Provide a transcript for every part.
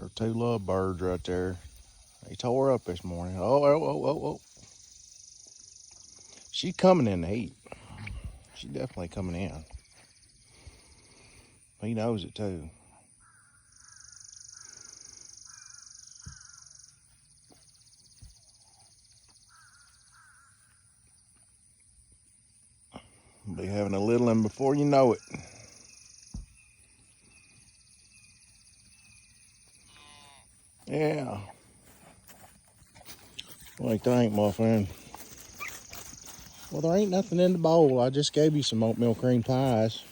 Her two love birds right there. They tore up this morning. Oh. She's coming in the heat. She's definitely coming in. He knows it too. Be having a little one before you know it. Yeah. What do you think, Muffin? Well, there ain't nothing in the bowl. I just gave you some oatmeal cream pies.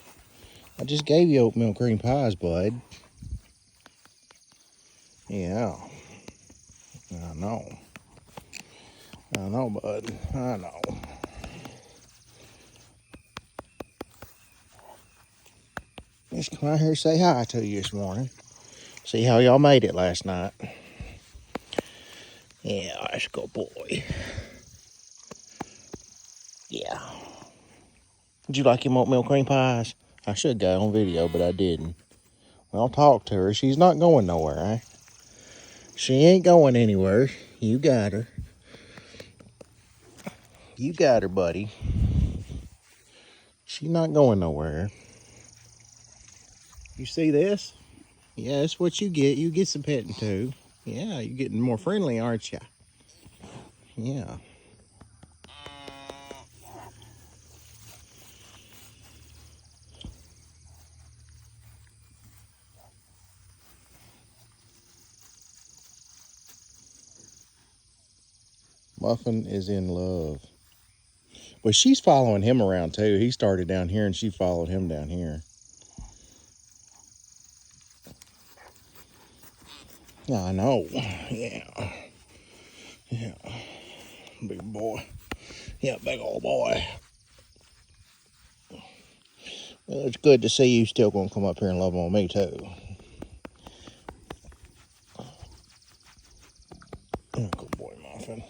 I just gave you oatmeal cream pies, bud. Yeah. I know. I know, bud. I know. Just come out here and say hi to you this morning. See how y'all made it last night. Yeah, that's a good boy. Yeah. Did you like your oatmeal cream pies? I should got on video, but I didn't. Well, talk to her. She's not going nowhere, eh? She ain't going anywhere. You got her. You got her, buddy. She's not going nowhere. You see this? Yeah, that's what you get. You get some petting too. Yeah, you're getting more friendly, aren't you? Yeah. Muffin is in love. But she's following him around too. He started down here and she followed him down here. I know. Yeah. Yeah. Big boy. Yeah, big old boy. Well, it's good to see you still gonna come up here and love on me too. Good boy, Muffin.